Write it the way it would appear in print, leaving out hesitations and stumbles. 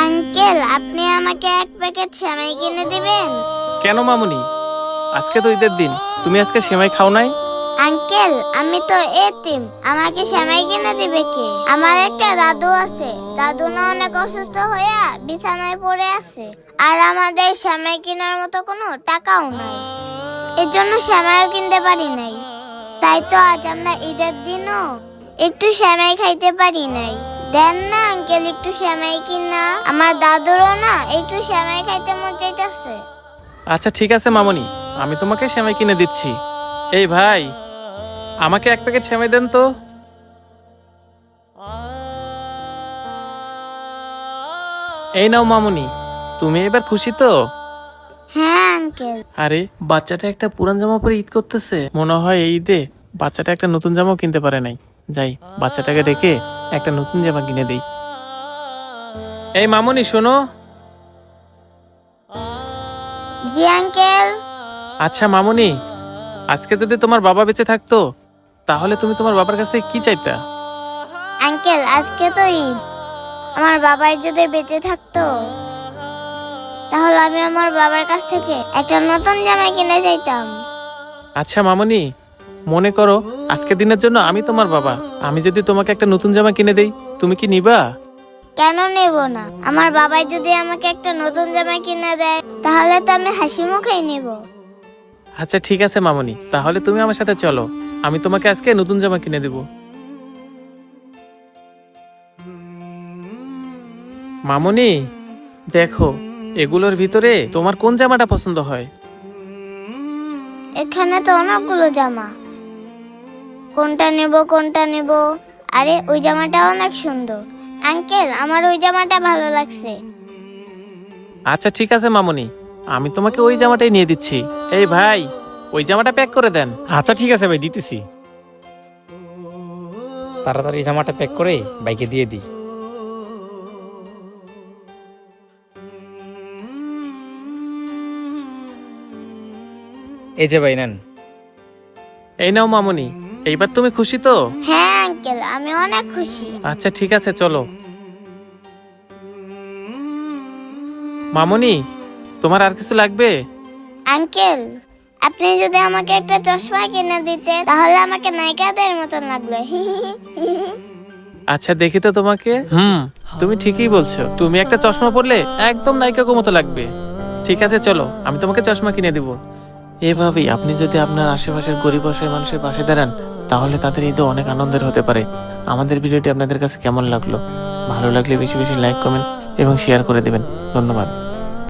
Uncle, আপনি আমাকে এক প্যাকেট সেমাই কিনে দিবেন? কেন মামুনি, আজকে তো ঈদের দিন, তুমি আজকে সেমাই খাও নাই? আঙ্কেল, আমি তো এতিম, আমাকে সেমাই কিনে দিবে কে? আমার একটা দাদু আছে, দাদু না অনেক অসুস্থ হয়ে বিছানায় পড়ে আছে, আর আমাদের সেমাই কেনার মতো কোনো টাকাও নাই, এর জন্য সেমাইও কিনতে পারি নাই। তাই তো আজ আমরা ঈদের দিনও একটু সেমাই খাইতে পারি নাই। দেন না আঙ্কেল একটু সেমাই কিনা, আমার দাদুরও না একটু সেমাই খাইতে মন চাইতেছে। আচ্ছা ঠিক আছে মামুনি, আমি তোমাকে সেমাই কিনে দিচ্ছি। এই ভাই, আমাকে এক প্যাকেট সেমাই দেন তো। এই নাও মামুনি, তুমি এবার খুশি তো? হ্যাঁ আঙ্কেল। আরে বাচ্চাটা একটা পুরান জামা পরে ঈদ করতেছে, মনে হয় এই ঈদে বাচ্চাটা একটা নতুন জামাও কিনতে পারে নাই। যাই, বাচ্চাটাকে ডেকে একটা নতুন জামা কিনে দেই। এই মামুনি শোনো। জি আঙ্কেল। আচ্ছা মামুনি, আজকে যদি তোমার বাবা বেঁচে থাকতো তাহলে তুমি তোমার বাবার কাছ থেকে কি চাইতা? আঙ্কেল, আজকে তো ঈদ, আমার বাবাই যদি বেঁচে থাকতো তাহলে আমি আমার বাবার কাছ থেকে একটা নতুন জামা কিনে চাইতাম। আচ্ছা মামুনি, মনে করো আজকের দিনের জন্য আমি তোমার বাবা, আমি যদি তোমাকে একটা নতুন জামা কিনে দেই, তুমি কি নিবা? কেন নেব না? আমার বাবাই যদি আমাকে একটা নতুন জামা কিনে দেয় তাহলে তো আমি হাসি মুখেই নেব। আচ্ছা ঠিক আছে মামুনি, তাহলে তুমি আমার সাথে চলো, আমি তোমাকে আজকে নতুন জামা কিনে দেব। মামুনি দেখো, এগুলোর ভিতরে তোমার কোন জামাটা পছন্দ হয়? এখানে তো অনেকগুলো জামা, কোনটা নেব কোনটা নেব? আরে ওই জামাটা অনেক সুন্দর আঙ্কেল, আমার ওই জামাটা ভালো লাগছে। আচ্ছা ঠিক আছে মামুনি, আমি তোমাকে ওই জামাটাই নিয়ে দিচ্ছি। এই ভাই, ওই জামাটা প্যাক করে দেন। আচ্ছা ঠিক আছে ভাই, দিতেছি। তাড়াতাড়ি জামাটা প্যাক করে বাইকে দিয়ে দিই। এই যে ভাই নেন। এই নাও মামুনি, এইবার তুমি খুশি তো? হ্যাঁ আঙ্কেল, আমি অনেক খুশি। আচ্ছা ঠিক আছে চলো। মামুনি, তোমার আর কিছু লাগবে? আঙ্কেল, আপনি যদি আমাকে একটা চশমা কিনে দিতে তাহলে আমাকে নায়িকাদের মতন লাগলো। আচ্ছা দেখি তো তোমাকে। তুমি ঠিকই বলছো, তুমি একটা চশমা পরলে একদম নায়িকার মতো লাগবে। ঠিক আছে চলো, আমি তোমাকে চশমা কিনে দিব। এভাবেই আপনি যদি আপনার আশেপাশের গরিব অসহায় মানুষের পাশে দাঁড়ান, তাহলে তাদের ঈদে অনেক আনন্দের হতে পারে। আমাদের ভিডিওটি আপনাদের কাছে কেমন লাগলো? ভালো লাগলে বেশি বেশি লাইক, কমেন্ট এবং শেয়ার করে দিবেন। ধন্যবাদ।